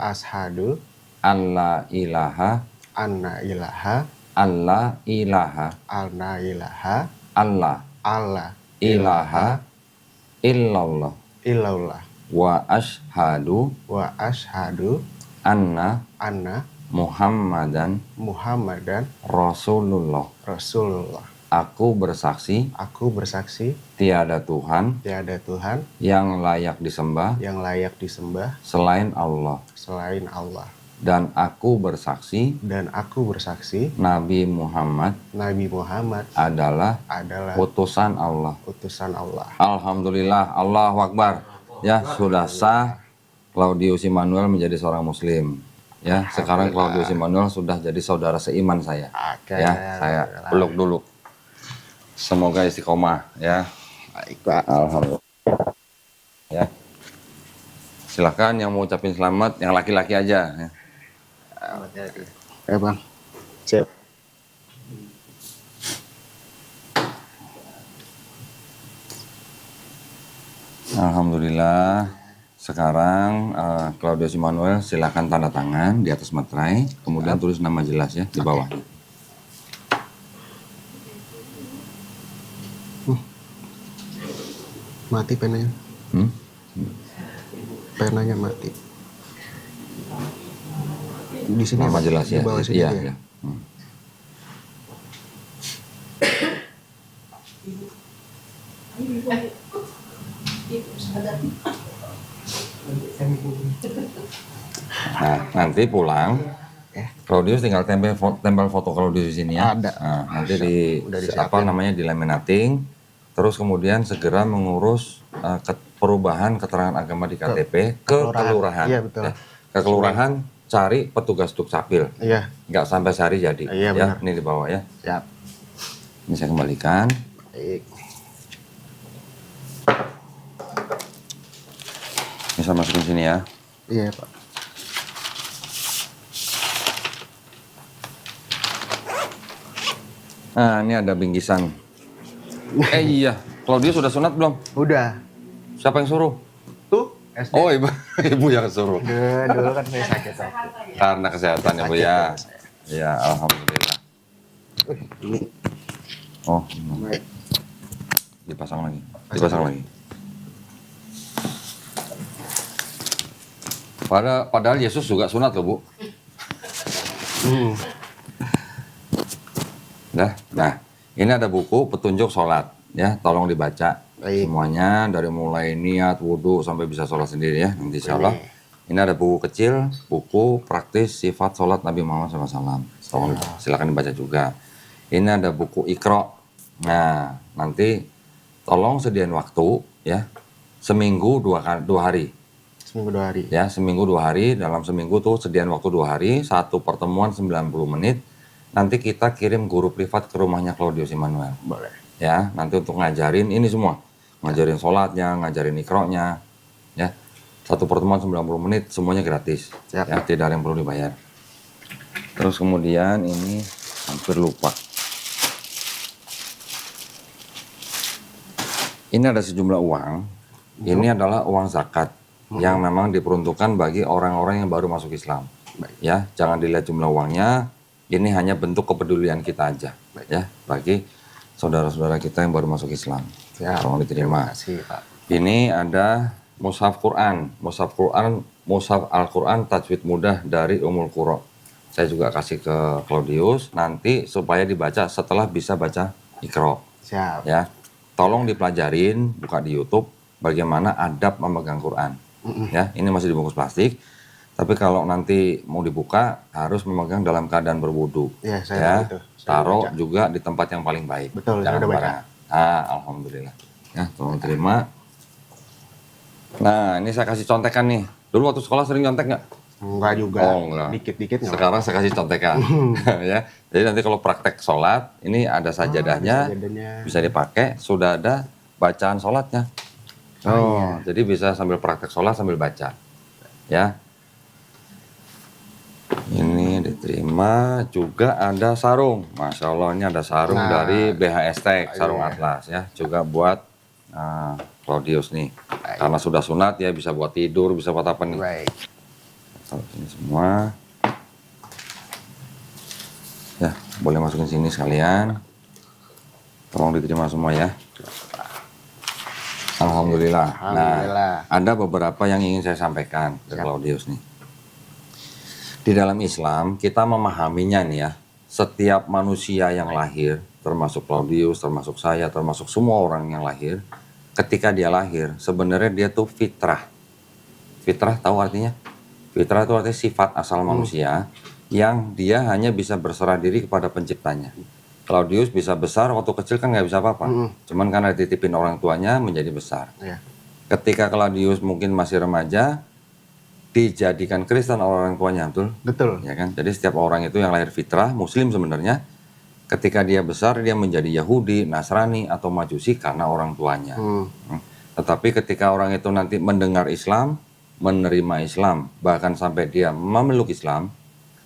[SPEAKER 1] alla ilaha
[SPEAKER 2] anna ilaha
[SPEAKER 1] alla ilaha
[SPEAKER 2] anna ilaha
[SPEAKER 1] alla
[SPEAKER 2] alla
[SPEAKER 1] ilaha illallah
[SPEAKER 2] illallah
[SPEAKER 1] wa ashhadu
[SPEAKER 2] wa asyhadu
[SPEAKER 1] anna
[SPEAKER 2] anna
[SPEAKER 1] Muhammadan
[SPEAKER 2] Muhammadan
[SPEAKER 1] Rasulullah.
[SPEAKER 2] Rasulullah.
[SPEAKER 1] Aku bersaksi
[SPEAKER 2] Aku bersaksi
[SPEAKER 1] tiada Tuhan
[SPEAKER 2] tiada Tuhan
[SPEAKER 1] yang layak disembah
[SPEAKER 2] yang layak disembah
[SPEAKER 1] selain Allah.
[SPEAKER 2] selain Allah.
[SPEAKER 1] Dan aku bersaksi
[SPEAKER 2] Dan aku bersaksi
[SPEAKER 1] Nabi Muhammad
[SPEAKER 2] Nabi Muhammad
[SPEAKER 1] adalah
[SPEAKER 2] adalah
[SPEAKER 1] utusan Allah.
[SPEAKER 2] utusan Allah.
[SPEAKER 1] Alhamdulillah, Allahu Akbar. Ya, sudah sah Claudius Immanuel menjadi seorang muslim. Ya, sekarang Claudius Immanuel sudah jadi saudara seiman saya.
[SPEAKER 2] Oke.
[SPEAKER 1] Ya, saya peluk dulu. Semoga istiqomah ya.
[SPEAKER 2] Baik, Pak.
[SPEAKER 1] Alhamdulillah. Ya. Silakan yang mau ucapin selamat, yang laki-laki aja ya.
[SPEAKER 2] Ya, Bang. Siap.
[SPEAKER 1] Alhamdulillah. Sekarang Claudius Immanuel silakan tanda tangan di atas materai, kemudian tulis nama jelas ya di bawahnya.
[SPEAKER 2] Mati penanya. Penanya mati. Di sini
[SPEAKER 1] Nama
[SPEAKER 2] Pak?
[SPEAKER 1] jelas
[SPEAKER 2] Di
[SPEAKER 1] ya.
[SPEAKER 2] bawah sini
[SPEAKER 1] Iya,
[SPEAKER 2] ya.
[SPEAKER 1] iya. Nah, nanti pulang Claudius tinggal tempel foto Claudius di sini ya.
[SPEAKER 2] Ada.
[SPEAKER 1] Nah, nanti
[SPEAKER 2] Udah
[SPEAKER 1] apa
[SPEAKER 2] disiapin.
[SPEAKER 1] namanya di laminating. Terus kemudian segera mengurus perubahan keterangan agama di KTP ke kelurahan.
[SPEAKER 2] Iya, betul.
[SPEAKER 1] Ya. Ke kelurahan cari petugas dukcapil.
[SPEAKER 2] Iya.
[SPEAKER 1] Nggak sampai sehari jadi.
[SPEAKER 2] Iya,
[SPEAKER 1] ya.
[SPEAKER 2] benar.
[SPEAKER 1] Ini di bawah ya.
[SPEAKER 2] Siap.
[SPEAKER 1] Ini saya kembalikan.
[SPEAKER 2] Baik.
[SPEAKER 1] Bisa masukin sini ya.
[SPEAKER 2] Iya, Pak.
[SPEAKER 1] Nah, ini ada bingkisan. Iya, Claudius sudah sunat belum?
[SPEAKER 2] Udah.
[SPEAKER 1] Siapa yang suruh?
[SPEAKER 2] Tuh, SD.
[SPEAKER 1] Oh, ibu, ibu yang suruh.
[SPEAKER 2] Dulu kan saya sakit.
[SPEAKER 1] Karena kesehatan ya, Bu ya. Ya, alhamdulillah.
[SPEAKER 2] Ini.
[SPEAKER 1] Oh,
[SPEAKER 2] Baik.
[SPEAKER 1] dipasang lagi. Dipasang lagi. Padahal Yesus juga sunat loh, Bu. Nah, ini ada buku petunjuk sholat ya, tolong dibaca.
[SPEAKER 2] Baik.
[SPEAKER 1] Semuanya dari mulai niat, wudhu sampai bisa sholat sendiri ya, nanti insya Allah. Ini ada buku kecil, buku praktis sifat sholat Nabi Muhammad SAW. Tolong silakan dibaca juga. Ini ada buku Iqra. Nah, nanti tolong sediain waktu ya, seminggu dua hari.
[SPEAKER 2] Seminggu 2 hari.
[SPEAKER 1] Ya, seminggu 2 hari, dalam seminggu tuh sediain waktu 2 hari, satu pertemuan 90 menit. Nanti kita kirim guru privat ke rumahnya Claudius Immanuel.
[SPEAKER 2] Boleh.
[SPEAKER 1] Ya, nanti untuk ngajarin ini semua. Ngajarin sholatnya, ngajarin ikronya. Ya, satu pertemuan 90 menit, semuanya gratis.
[SPEAKER 2] Siap.
[SPEAKER 1] Ya, tidak ada yang perlu dibayar. Terus kemudian ini hampir lupa. Ini ada sejumlah uang. Ini adalah uang zakat yang memang diperuntukkan bagi orang-orang yang baru masuk Islam. Ya, jangan dilihat jumlah uangnya. Ini hanya bentuk kepedulian kita aja, ya, bagi saudara-saudara kita yang baru masuk Islam.
[SPEAKER 2] Siap.
[SPEAKER 1] Tolong diterima.
[SPEAKER 2] Terima kasih, Pak.
[SPEAKER 1] Ini ada Mushaf Quran, Mushaf Al-Quran tajwid mudah dari Ummul Qura. Saya juga kasih ke Claudius nanti supaya dibaca setelah bisa baca Iqra.
[SPEAKER 2] Siap.
[SPEAKER 1] Ya, tolong dipelajarin, buka di YouTube bagaimana adab memegang Quran. Ya, ini masih dibungkus plastik. Tapi kalau nanti mau dibuka harus memegang dalam keadaan berwudu.
[SPEAKER 2] Ya, saya
[SPEAKER 1] Ya,
[SPEAKER 2] tahu itu. Saya
[SPEAKER 1] taruh
[SPEAKER 2] baca.
[SPEAKER 1] juga di tempat yang paling baik.
[SPEAKER 2] Betul, saya
[SPEAKER 1] Jangan
[SPEAKER 2] udah baca.
[SPEAKER 1] sembarangan. Alhamdulillah. Ya, tolong terima. Nah, ini saya kasih contekan nih. Dulu waktu sekolah sering nyontek nggak?
[SPEAKER 2] Enggak juga.
[SPEAKER 1] Oh, enggak.
[SPEAKER 2] Dikit-dikit nggak
[SPEAKER 1] Sekarang saya kasih contekan. Ya, jadi nanti kalau praktek sholat, ini ada sajadahnya,
[SPEAKER 2] sajadahnya.
[SPEAKER 1] bisa dipakai. Sudah ada bacaan sholatnya. Oh, jadi bisa sambil praktek sholat sambil baca. Ya. Ini diterima, juga ada sarung. Masya Allah, ini ada sarung
[SPEAKER 2] Nah,
[SPEAKER 1] dari BHS Tech, sarung
[SPEAKER 2] iya.
[SPEAKER 1] Atlas ya. Juga buat Claudius nih. Karena sudah sunat ya, bisa buat tidur, bisa buat apa nih.
[SPEAKER 2] Baik.
[SPEAKER 1] Taruh sini semua. Ya, boleh masukin sini sekalian. Tolong diterima semua ya. Alhamdulillah.
[SPEAKER 2] Alhamdulillah.
[SPEAKER 1] Nah, ada beberapa yang ingin saya sampaikan ke Claudius nih. Di dalam Islam, kita memahaminya nih ya, setiap manusia yang lahir, termasuk Claudius, termasuk saya, termasuk semua orang yang lahir, ketika dia lahir, sebenarnya dia tuh fitrah. Fitrah tahu artinya? Fitrah itu artinya sifat asal manusia, yang dia hanya bisa berserah diri kepada penciptanya. Claudius bisa besar, waktu kecil kan nggak bisa apa-apa. Cuman karena dititipin orang tuanya menjadi besar.
[SPEAKER 2] Ya.
[SPEAKER 1] Ketika Claudius mungkin masih remaja, dijadikan Kristen oleh orang tuanya, betul?
[SPEAKER 2] Betul.
[SPEAKER 1] Ya kan? Jadi setiap orang itu yang lahir fitrah, Muslim sebenarnya, ketika dia besar dia menjadi Yahudi, Nasrani atau Majusi karena orang tuanya. Tetapi ketika orang itu nanti mendengar Islam, menerima Islam, bahkan sampai dia memeluk Islam,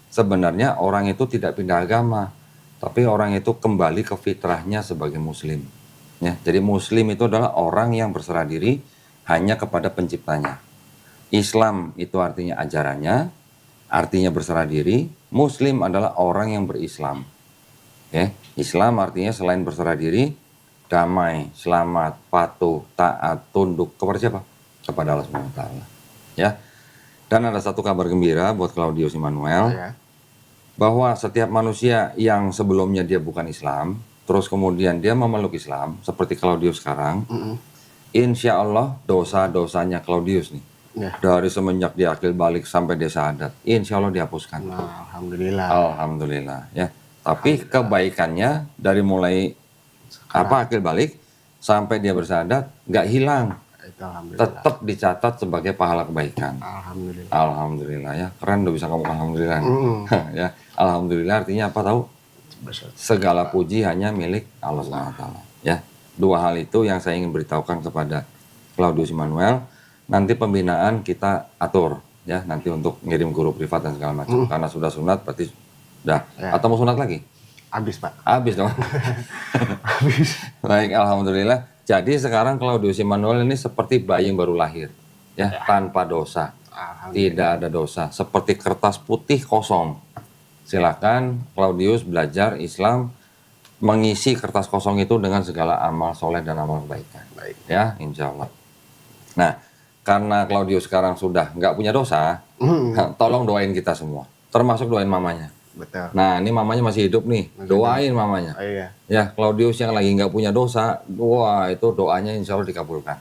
[SPEAKER 1] sebenarnya orang itu tidak pindah agama, tapi orang itu kembali ke fitrahnya sebagai Muslim. Ya, jadi Muslim itu adalah orang yang berserah diri hanya kepada penciptanya. Islam itu artinya ajarannya, artinya berserah diri. Muslim adalah orang yang berislam. Ya, Islam artinya selain berserah diri, damai, selamat, patuh, taat, tunduk kepada siapa? Kepada Allah SWT. Ya. Dan ada satu kabar gembira buat Claudius Immanuel,
[SPEAKER 2] Ya.
[SPEAKER 1] bahwa setiap manusia yang sebelumnya dia bukan Islam, terus kemudian dia memeluk Islam, seperti Claudius sekarang, insya Allah dosa-dosanya Claudius nih,
[SPEAKER 2] Ya.
[SPEAKER 1] dari semenjak dia akil balik sampai dia syahadat, insya Allah dihapuskan.
[SPEAKER 2] Nah, alhamdulillah.
[SPEAKER 1] Alhamdulillah ya. Tapi kebaikannya dari mulai akil balik sampai dia bersyahadat nggak hilang,
[SPEAKER 2] Itu alhamdulillah.
[SPEAKER 1] tetap dicatat sebagai pahala kebaikan.
[SPEAKER 2] Alhamdulillah.
[SPEAKER 1] Alhamdulillah ya, keren udah bisa ngomong alhamdulillah. Ya, alhamdulillah artinya apa tahu? Segala puji hanya milik Allah SWT. Ya, dua hal itu yang saya ingin beritahukan kepada Claudius Immanuel. Nanti pembinaan kita atur ya, nanti untuk ngirim guru privat dan segala macam. Karena sudah sunat berarti sudah.
[SPEAKER 2] Ya.
[SPEAKER 1] Atau mau sunat lagi?
[SPEAKER 2] Habis, Pak.
[SPEAKER 1] Habis dong. Baik, alhamdulillah. Jadi sekarang Claudius Immanuel ini seperti bayi yang baru lahir, ya, tanpa dosa, tidak ada dosa, seperti kertas putih kosong. Silakan Claudius belajar Islam, mengisi kertas kosong itu dengan segala amal soleh dan amal kebaikan.
[SPEAKER 2] Baik.
[SPEAKER 1] Ya, insya Allah. Nah, karena Claudius sekarang sudah nggak punya dosa, tolong doain kita semua, termasuk doain mamanya.
[SPEAKER 2] Betul.
[SPEAKER 1] Nah, ini mamanya masih hidup nih, doain mamanya.
[SPEAKER 2] Oh, iya.
[SPEAKER 1] Ya, Claudius yang lagi nggak punya dosa, wah itu doanya insya Allah dikabulkan.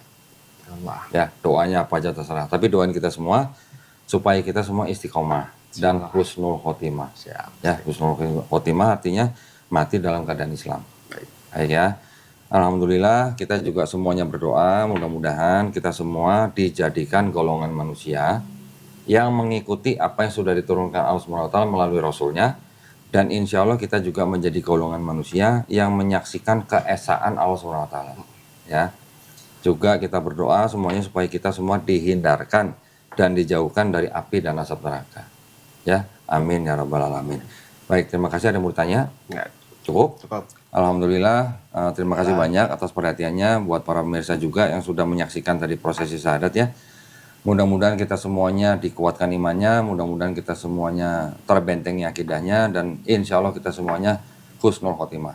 [SPEAKER 2] Allah.
[SPEAKER 1] Ya, doanya apa aja terserah. Tapi doain kita semua supaya kita semua istiqomah dan husnul khotimah.
[SPEAKER 2] Siap.
[SPEAKER 1] Ya, husnul khotimah artinya mati dalam keadaan Islam. Baik ya. Alhamdulillah kita juga semuanya berdoa, mudah-mudahan kita semua dijadikan golongan manusia yang mengikuti apa yang sudah diturunkan Allah SWT melalui Rasulnya, dan insya Allah kita juga menjadi golongan manusia yang menyaksikan keesaan Allah SWT. Ya, juga kita berdoa semuanya supaya kita semua dihindarkan dan dijauhkan dari api dan asap neraka. Ya, amin ya rabbal alamin. Baik, terima kasih. Ada yang mau bertanya?
[SPEAKER 2] Enggak.
[SPEAKER 1] Cukup?
[SPEAKER 2] Cukup.
[SPEAKER 1] Alhamdulillah, terima kasih banyak atas perhatiannya buat para pemirsa juga yang sudah menyaksikan tadi prosesi syahadat ya. Mudah-mudahan kita semuanya dikuatkan imannya, mudah-mudahan kita semuanya terbentengi akidahnya, dan insya Allah kita semuanya husnul khotimah.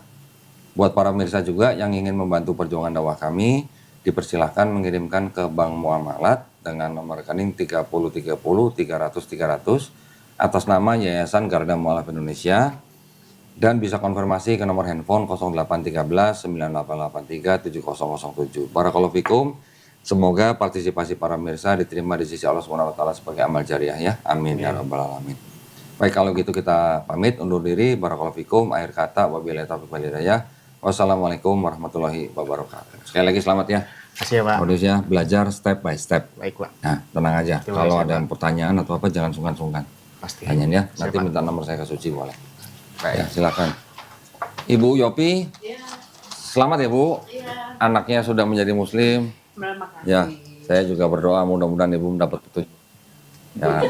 [SPEAKER 1] Buat para pemirsa juga yang ingin membantu perjuangan dakwah kami, dipersilahkan mengirimkan ke Bank Muamalat dengan nomor rekening 3030 300 atas nama Yayasan Garda Mualaf Indonesia, dan bisa konfirmasi ke nomor handphone 0813 9883 7007. Barakallahu fikum. Semoga partisipasi para pemirsa diterima di sisi Allah Subhanahu wa taala sebagai amal jariah ya. Amin ya rabbal alamin. Baik, kalau gitu kita pamit undur diri. Barakallahu fikum. Akhir kata wabillahi taufiq wal hidayah. Wassalamualaikum warahmatullahi wabarakatuh. Sekali lagi selamat ya.
[SPEAKER 2] Kasih ya Pak.
[SPEAKER 1] Modusnya belajar step by step.
[SPEAKER 2] Baik Pak.
[SPEAKER 1] Nah, tenang aja.
[SPEAKER 2] Terima
[SPEAKER 1] Kalau
[SPEAKER 2] kasih,
[SPEAKER 1] ada
[SPEAKER 2] Pak.
[SPEAKER 1] pertanyaan atau apa jangan sungkan-sungkan.
[SPEAKER 2] Pasti.
[SPEAKER 1] Tanyain ya.
[SPEAKER 2] Siap,
[SPEAKER 1] Nanti
[SPEAKER 2] Pak.
[SPEAKER 1] minta nomor saya ke Suci boleh. Ya,
[SPEAKER 2] Baik.
[SPEAKER 1] silakan. Ibu Yopi, selamat ya Bu. Anaknya sudah menjadi muslim.
[SPEAKER 3] Terima kasih.
[SPEAKER 1] Ya, saya juga berdoa mudah-mudahan Ibu mendapat petunjuk. Ya,